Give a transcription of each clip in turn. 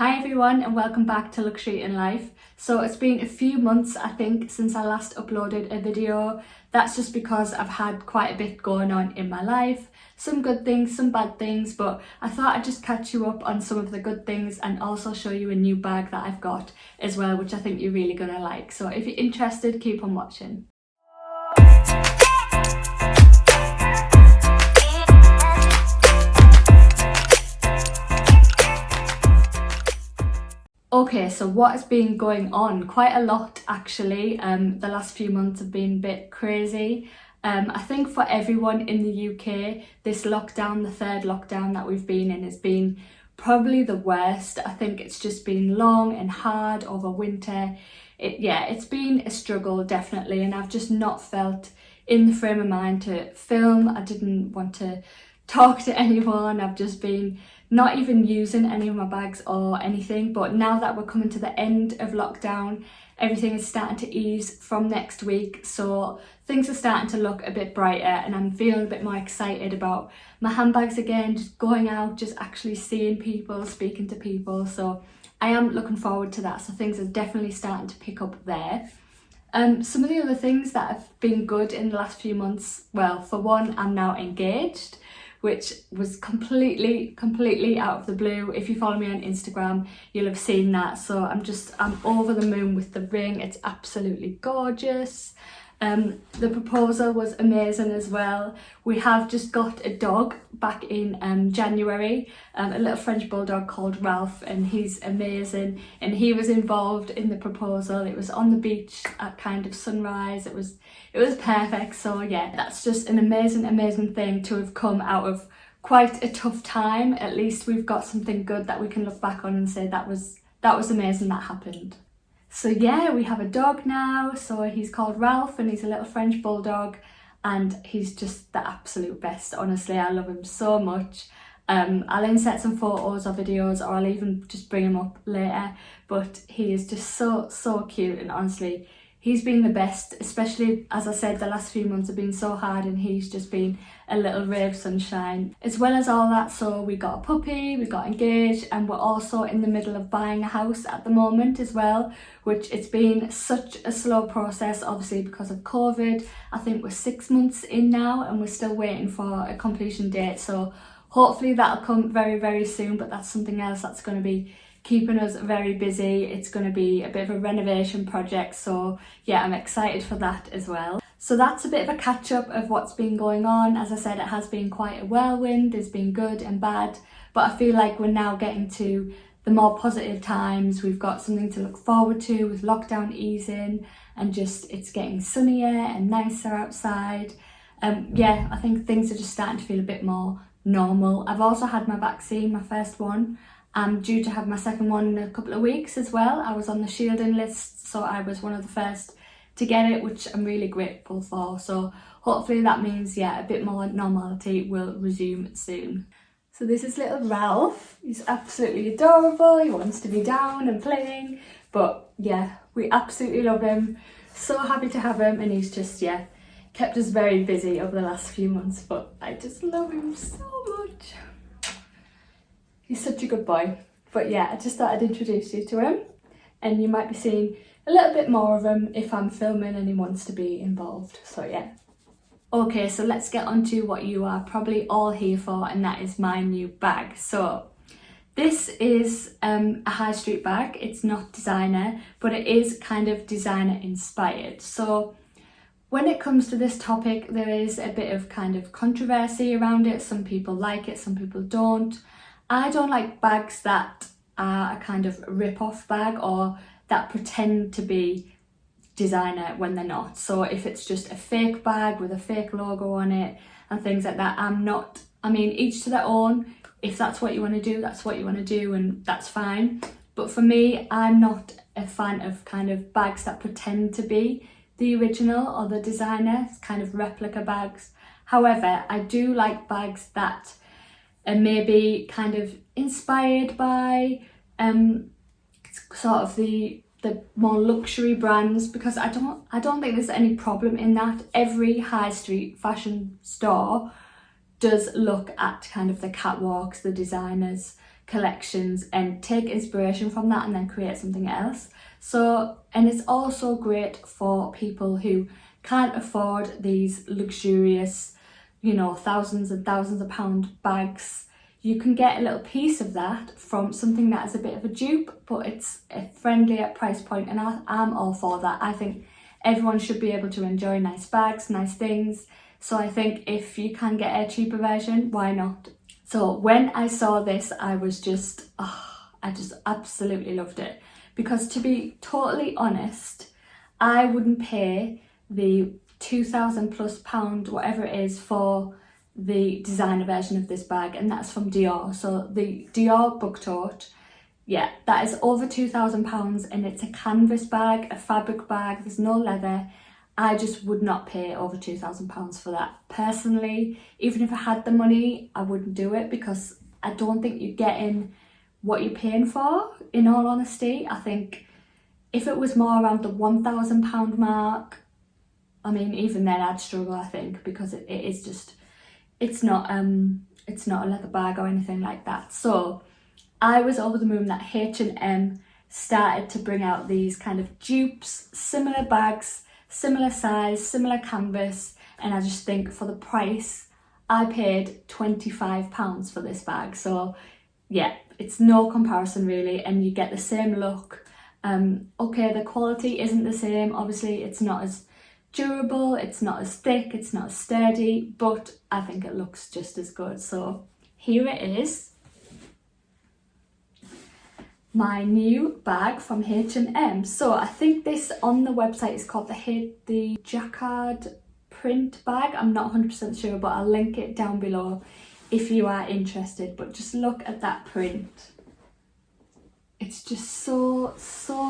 Hi everyone and welcome back to Luxury in Life. So it's been a few months I think since I last uploaded a video. That's just because I've had quite a bit going on in my life. Some good things, some bad things, but I thought I'd just catch you up on some of the good things and also show you a new bag that I've got as well, which I think you're really gonna like. So if you're interested, keep on watching. Okay, so what has been going on? Quite a lot actually. The last few months have been a bit crazy. I think for everyone in the UK, this lockdown, the third lockdown that we've been in, has been probably the worst. I think it's just been long and hard over winter. It's been a struggle definitely, and I've just not felt in the frame of mind to film. I didn't want to talk to anyone. I've just been not even using any of my bags or anything. But now that we're coming to the end of lockdown, everything is starting to ease from next week, so things are starting to look a bit brighter and I'm feeling a bit more excited about my handbags again, just going out, just actually seeing people, speaking to people. So I am looking forward to that. So things are definitely starting to pick up there. Some of the other things that have been good in the last few months, well, for one, I'm now engaged, which was completely out of the blue. If you follow me on Instagram, you'll have seen that. So I'm over the moon with the ring. It's absolutely gorgeous. The proposal was amazing as well. We have just got a dog back in January, a little French bulldog called Ralph, and he's amazing. And he was involved in the proposal. It was on the beach at kind of sunrise. It was perfect. So yeah, that's just an amazing thing to have come out of quite a tough time. At least we've got something good that we can look back on and say that was amazing that happened. So yeah, we have a dog now. So he's called Ralph and he's a little French bulldog and he's just the absolute best. Honestly, I love him so much. I'll insert some photos or videos, or I'll even just bring him up later. But he is just so cute, and honestly, he's been the best, especially as I said, the last few months have been so hard and he's just been a little ray of sunshine. As well as all that, so we got a puppy, we got engaged, and we're also in the middle of buying a house at the moment as well, which it's been such a slow process, obviously because of COVID. I think we're 6 months in now and we're still waiting for a completion date. So hopefully that'll come very soon, but that's something else that's going to be keeping us very busy. It's going to be a bit of a renovation project, so yeah, I'm excited for that as well. So that's a bit of a catch up of what's been going on. As I said, it has been quite a whirlwind. There's been good and bad, but I feel like we're now getting to the more positive times. We've got something to look forward to with lockdown easing, and just it's getting sunnier and nicer outside. Yeah, I think things are just starting to feel a bit more normal. I've also had my vaccine, my first one. I'm due to have my second one in a couple of weeks as well. I was on the shielding list, so I was one of the first to get it, which I'm really grateful for. So hopefully that means, yeah, a bit more normality will resume soon. So this is little Ralph. He's absolutely adorable. He wants to be down and playing, but yeah, we absolutely love him. So happy to have him, and he's just, yeah, kept us very busy over the last few months, but I just love him so much. He's such a good boy. But yeah, I just thought I'd introduce you to him, and you might be seeing a little bit more of him if I'm filming and he wants to be involved. So yeah. Okay, so let's get on to what you are probably all here for, and that is my new bag. So this is a high street bag. It's not designer, but it is kind of designer inspired. So when it comes to this topic, there is a bit of kind of controversy around it. Some people like it, some people don't. I don't like bags that are a kind of rip-off bag or that pretend to be designer when they're not. So if it's just a fake bag with a fake logo on it and things like that, I mean, each to their own. If that's what you want to do, that's what you want to do, and that's fine. But for me, I'm not a fan of kind of bags that pretend to be the original or the designer, kind of replica bags. However, I do like bags that are maybe kind of inspired by sort of the more luxury brands, because I don't think there's any problem in that. Every high street fashion store does look at kind of the catwalks, the designers, collections and take inspiration from that and then create something else. So, and it's also great for people who can't afford these luxurious, you know, thousands and thousands of pound bags. You can get a little piece of that from something that is a bit of a dupe, but it's a friendlier price point, and I'm all for that. I think everyone should be able to enjoy nice bags, nice things. So I think if you can get a cheaper version, why not? So when I saw this, I was just, I just absolutely loved it. Because to be totally honest, I wouldn't pay the £2,000+, whatever it is, for the designer version of this bag, and that's from Dior. So the Dior Book Tote, yeah, that is over £2,000, and it's a canvas bag, a fabric bag, there's no leather. I just would not pay over £2,000 for that. Personally, even if I had the money, I wouldn't do it, because I don't think you're getting what you're paying for, in all honesty. I think if it was more around the £1,000 mark, I mean, even then I'd struggle, I think, because it is just, it's not a leather bag or anything like that. So I was over the moon that H&M started to bring out these kind of dupes, similar bags, similar size, similar canvas, and I just think for the price, I paid £25 for this bag. So yeah, it's no comparison really, and you get the same look. Okay, the quality isn't the same, obviously it's not as durable, it's not as thick, it's not as sturdy, but I think it looks just as good. So here it is, my new bag from H&M. So I think this on the website is called the jacquard print bag. I'm not 100% sure, but I'll link it down below if you are interested. But just look at that print. It's just so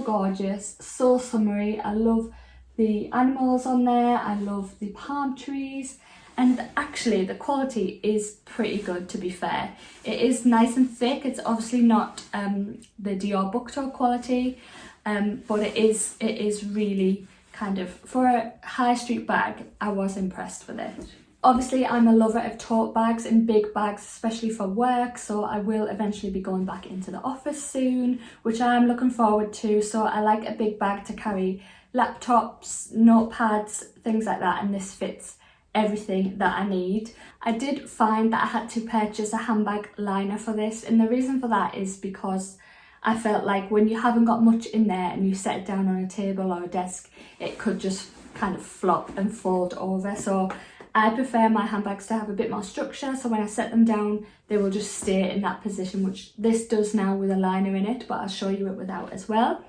gorgeous, so summery. I love the animals on there, I love the palm trees, and actually the quality is pretty good, to be fair. It is nice and thick. It's obviously not the Dior Book Tote quality, but it is really kind of, for a high street bag, I was impressed with it. Obviously I'm a lover of tote bags and big bags, especially for work, so I will eventually be going back into the office soon, which I'm looking forward to. So I like a big bag to carry laptops, notepads, things like that, and this fits everything that I need. I did find that I had to purchase a handbag liner for this, and the reason for that is because I felt like when you haven't got much in there and you set it down on a table or a desk, it could just kind of flop and fold over. So I prefer my handbags to have a bit more structure, so when I set them down they will just stay in that position, which this does now with a liner in it, but I'll show you it without as well.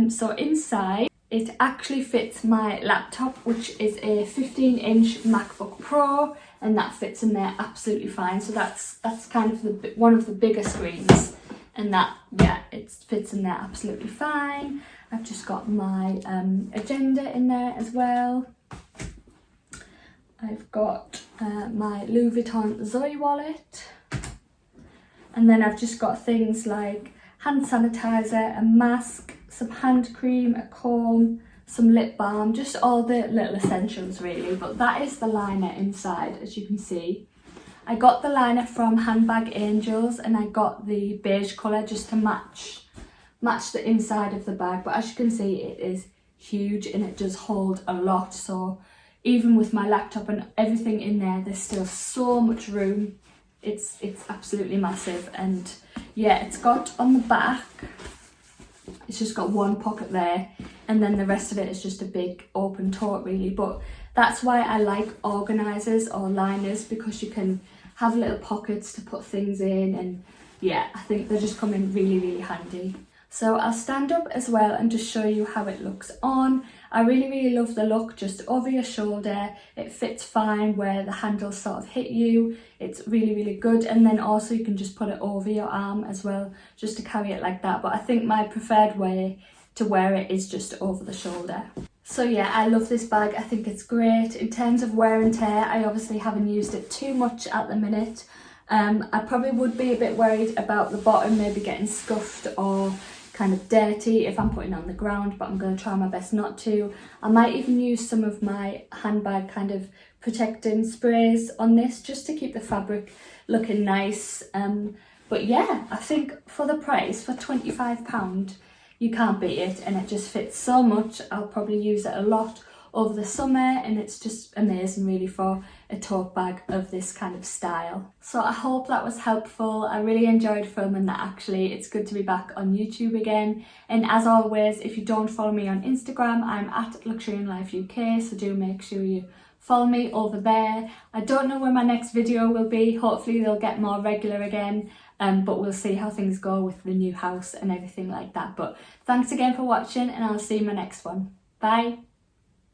So inside it actually fits my laptop, which is a 15-inch MacBook Pro, and that fits in there absolutely fine. So that's kind of one of the bigger screens, and that, yeah, it fits in there absolutely fine. I've just got my agenda in there as well. I've got my Louis Vuitton Zoe wallet, and then I've just got things like hand sanitizer, a mask, some hand cream, a comb, some lip balm, just all the little essentials really. But that is the liner inside, as you can see. I got the liner from Handbag Angels, and I got the beige colour just to match the inside of the bag. But as you can see, it is huge and it does hold a lot. So even with my laptop and everything in there, there's still so much room. It's absolutely massive. And yeah, it's got on the back, it's just got one pocket there, and then the rest of it is just a big open tote really. But that's why I like organisers or liners, because you can have little pockets to put things in, and yeah, I think they just come in really handy. So I'll stand up as well and just show you how it looks on. I really love the look just over your shoulder. It fits fine where the handles sort of hit you. It's really good. And then also you can just put it over your arm as well, just to carry it like that. But I think my preferred way to wear it is just over the shoulder. So yeah, I love this bag. I think it's great. In terms of wear and tear, I obviously haven't used it too much at the minute. I probably would be a bit worried about the bottom maybe getting scuffed or kind of dirty if I'm putting it on the ground, but I'm going to try my best not to. I might even use some of my handbag kind of protecting sprays on this, just to keep the fabric looking nice. But yeah, I think for the price, for £25, you can't beat it, and it just fits so much. I'll probably use it a lot over the summer, and it's just amazing really for a tote bag of this kind of style. So I hope that was helpful. I really enjoyed filming that actually. It's good to be back on YouTube again. And as always, if you don't follow me on Instagram, I'm at Luxury and Life UK, so do make sure you follow me over there. I don't know when my next video will be. Hopefully they'll get more regular again. But we'll see how things go with the new house and everything like that. But thanks again for watching, and I'll see you in my next one. Bye.